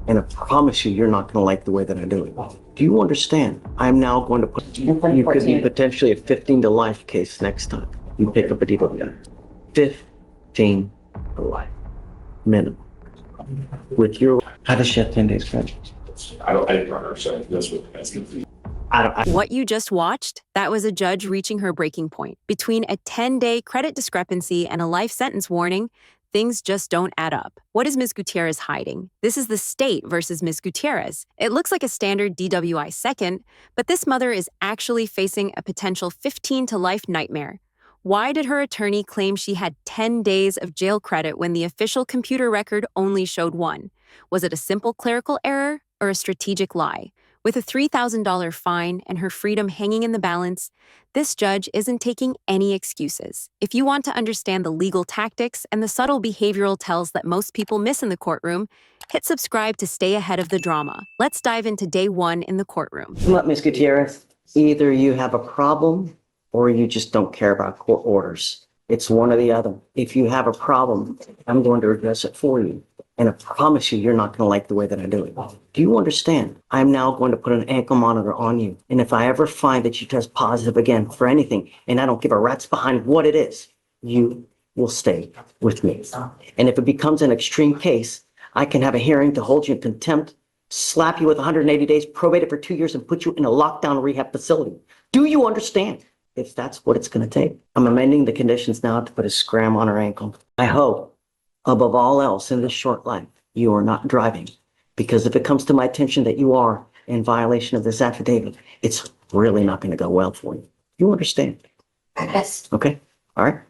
And I promise you, you're not going to like the way that I do it. Do you understand? I'm now going to put, you could be potentially a 15 to life case next time you pick up a DWI. 15 to life, minimum. With your, how does she have 10 days credit? I didn't run her, so that's what that's going to be. What you just watched, that was a judge reaching her breaking point. Between a 10-day credit discrepancy and a life sentence warning, things just don't add up. What is Ms. Gutierrez hiding? This is the state versus Ms. Gutierrez. It looks like a standard DWI second, but this mother is actually facing a potential 15 to life nightmare. Why did her attorney claim she had 10 days of jail credit when the official computer record only showed 1? Was it a simple clerical error or a strategic lie? With a $3,000 fine and her freedom hanging in the balance, this judge isn't taking any excuses. If you want to understand the legal tactics and the subtle behavioral tells that most people miss in the courtroom, hit subscribe to stay ahead of the drama. Let's dive into day 1 in the courtroom. Look, Ms. Gutierrez, either you have a problem or you just don't care about court orders. It's one or the other. If you have a problem, I'm going to address it for you. And I promise you, you're not going to like the way that I do it. Do you understand? I'm now going to put an ankle monitor on you. And if I ever find that you test positive again for anything, and I don't give a rat's behind what it is, you will stay with me. And if it becomes an extreme case, I can have a hearing to hold you in contempt, slap you with 180 days, probate it for 2 years, and put you in a lockdown rehab facility. Do you understand? If that's what it's going to take. I'm amending the conditions now to put a scram on her ankle. I hope, above all else in this short life, you are not driving. Because if it comes to my attention that you are in violation of this affidavit, it's really not going to go well for you. You understand? Yes. Okay. All right.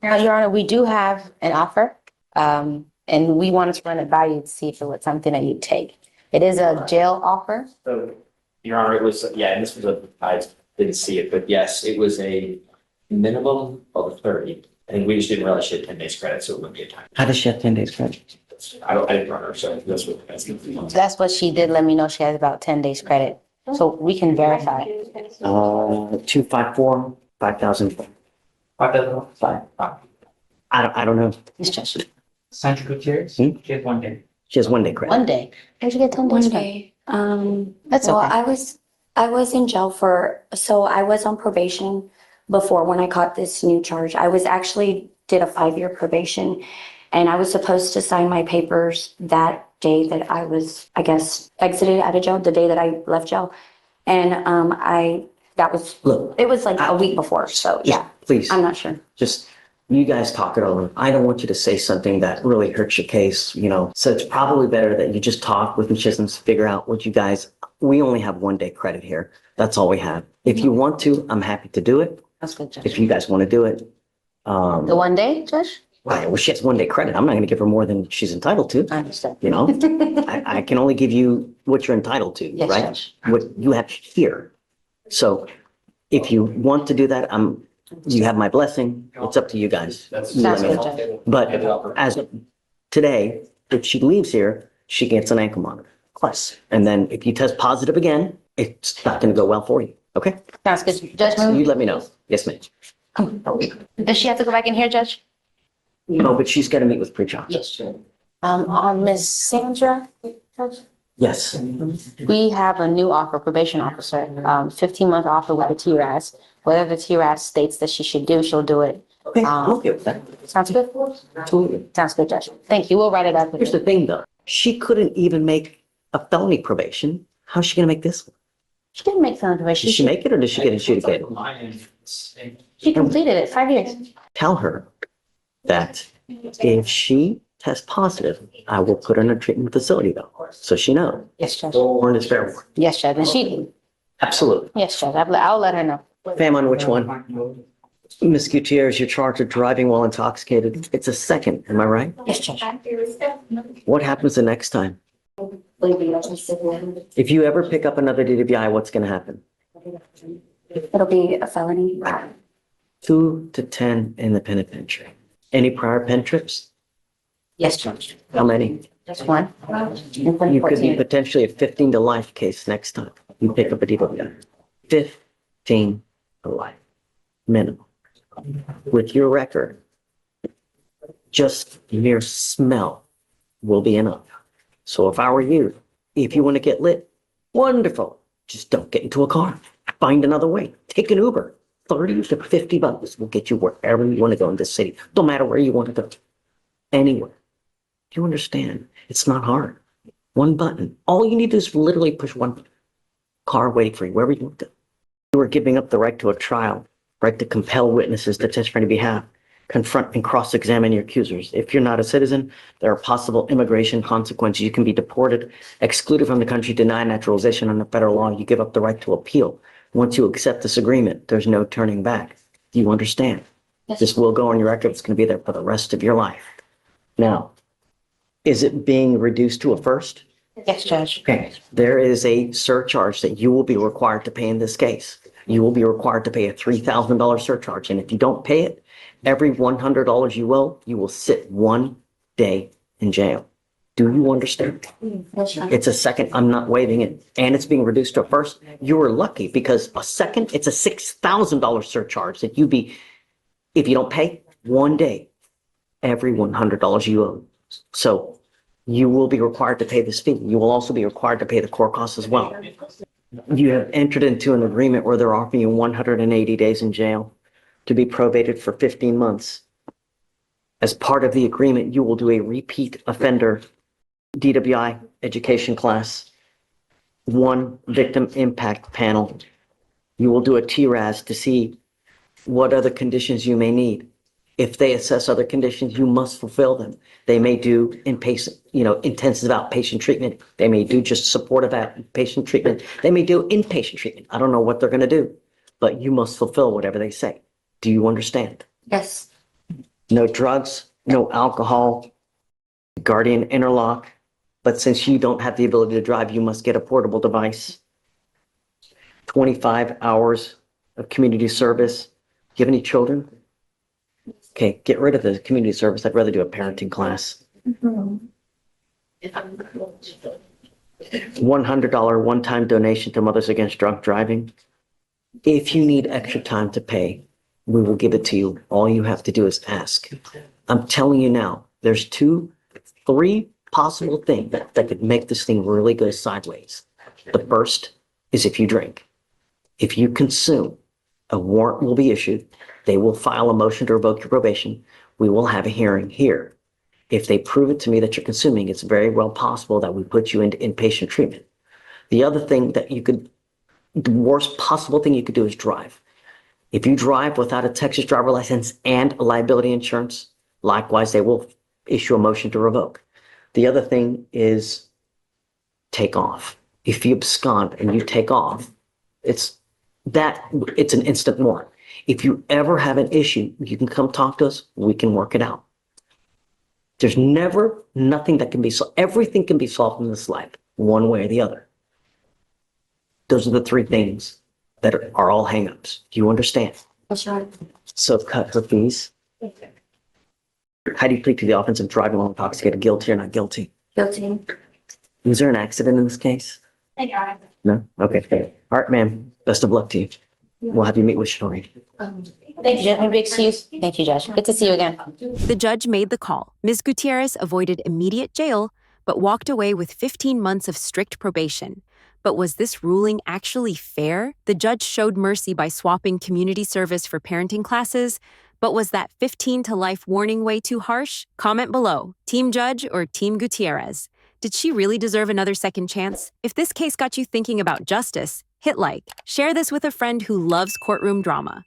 Your Honor, we do have an offer, and we wanted to run it by you to see if it was something that you'd take. It is a jail offer. So, Your Honor, it was, yeah, and this was I didn't see it, but yes, it was a minimum of 30. And we just didn't realize she had 10 days credit, so it wouldn't be a time. How does she have 10 days credit? I didn't run her, so that's what that's going to be. That's what she did let me know. She has about 10 days credit. So we can verify. 254, 5,000. 5,005. I don't know. Yes, Judge. Sandra Gutierrez, Hmm? she has 1 day. She has 1 day credit. 1 day. How'd you get 10 days One credit? day. That's Well, okay. I was in jail so I was on probation before when I caught this new charge. I was actually did a 5-year probation, and I was supposed to sign my papers that day that I was, I guess, exited out of jail, the day that I left jail. And Look, it was like a week before, so just yeah, please, I'm not sure. just, you guys talk it over. I don't want you to say something that really hurts your case, you know. So it's probably better that you just talk with each other and figure out what you guys, we only have 1 day credit here. That's all we have. If you want to, I'm happy to do it. That's good, Judge. If you guys want to do it. The 1 day, Judge? Right, well, she has 1 day credit. I'm not going to give her more than she's entitled to, I understand. you know? I can only give you what you're entitled to, Yes, right? Judge. What you have here. So if you want to do that, you have my blessing. It's up to you guys. You let Sounds me good, know. Judge. But as of today, if she leaves here, she gets an ankle monitor. Plus, and then if you test positive again, it's not going to go well for you. Okay? Sounds good. Judge, So you let me know. Yes, ma'am. does she have to go back in here, Judge? No, but she's got to meet with pre-trial. Yes, Judge. On Ms. Sandra, Judge? Yes. We have a new offer, probation officer, 15-month offer with a TRAS. Whatever the TRAS states that she should do, she'll do it. Okay, I'm okay with that. Sounds good? Absolutely. Sounds good, Judge. Thank you. We'll write it up. Here's the thing, though. She couldn't even make a felony probation. How's she going to make this one? She didn't make felony probation. Did she make it or did she get adjudicated? She completed it, 5 years. Tell her that if she tests positive, I will put her in a treatment facility, though. So she knows. Yes, Judge. Warrant is fair warrant. Yes, Judge. And she, Absolutely. yes, Judge. I'll let her know. Fam, on which one? Ms. Gutierrez, you're charged with driving while intoxicated. It's a second, am I right? Yes, Judge. What happens the next time? If you ever pick up another DWI, what's going to happen? It'll be a felony. 2 to 10 in the penitentiary. Any prior pen trips? Yes, Judge. How many? Just one. You could be potentially a 15 to life case next time you pick up a DWI. 15 to life, minimum. With your record, just mere smell will be enough. So if I were you, if you want to get lit, wonderful. Just don't get into a car. Find another way. Take an Uber. 30 to 50 bucks will get you wherever you want to go in this city. Don't matter where you want to go. Anywhere. Do you understand? It's not hard. One button. All you need to do is literally push one button. Car waiting for you, wherever you want to. You are giving up the right to a trial, right to compel witnesses to testify on your behalf, confront and cross-examine your accusers. If you're not a citizen, there are possible immigration consequences. You can be deported, excluded from the country, denied naturalization under federal law. You give up the right to appeal. Once you accept this agreement, there's no turning back. Do you understand? Yes. This will go on your record. It's going to be there for the rest of your life. Now, is it being reduced to a first? Yes, Judge. Okay, there is a surcharge that you will be required to pay in this case. You will be required to pay a $3,000 surcharge, and if you don't pay it, every $100 you will sit 1 day in jail. Do you understand? Yes, Your Honor. It's a second, I'm not waiving it, and it's being reduced to a first. You were lucky because a second, it's a $6,000 surcharge that if you don't pay 1 day, every $100 you owe. So you will be required to pay this fee. You will also be required to pay the court costs as well. You have entered into an agreement where they're offering you 180 days in jail to be probated for 15 months. As part of the agreement, you will do a repeat offender DWI education class, one victim impact panel. You will do a TRAS to see what other conditions you may need. If they assess other conditions, you must fulfill them. They may do intensive outpatient treatment. They may do just supportive outpatient treatment. They may do inpatient treatment. I don't know what they're going to do, but you must fulfill whatever they say. Do you understand? Yes. No drugs, no alcohol, guardian interlock. But since you don't have the ability to drive, you must get a portable device. 25 hours of community service. Do you have any children? Okay, get rid of the community service. I'd rather do a parenting class. $100 one-time donation to Mothers Against Drunk Driving. If you need extra time to pay, we will give it to you. All you have to do is ask. I'm telling you now, there's 3 possible things that could make this thing really go sideways. The first is if you drink. If you consume, a warrant will be issued. They will file a motion to revoke your probation. We will have a hearing here. If they prove it to me that you're consuming, it's very well possible that we put you into inpatient treatment. The other thing the worst possible thing you could do is drive. If you drive without a Texas driver license and liability insurance, likewise, they will issue a motion to revoke. The other thing is take off. If you abscond and you take off, it's an instant warrant. If you ever have an issue, you can come talk to us. We can work it out. There's never nothing that can be solved. Everything can be solved in this life, one way or the other. Those are the 3 things that are all hangups. Do you understand? Yes, Your Honor. So cut her fees. How do you plead to the offense of driving while intoxicated? Guilty or not guilty? Guilty. Was there an accident in this case? No? Okay, fair. All right, ma'am. Best of luck to you. We'll have you meet with Shori. Thank you, Judge. Maybe excuse. Thank you, Judge. Good to see you again. The judge made the call. Ms. Gutierrez avoided immediate jail, but walked away with 15 months of strict probation. But was this ruling actually fair? The judge showed mercy by swapping community service for parenting classes. But was that 15 to life warning way too harsh? Comment below. Team Judge or Team Gutierrez? Did she really deserve another second chance? If this case got you thinking about justice, hit like. Share this with a friend who loves courtroom drama.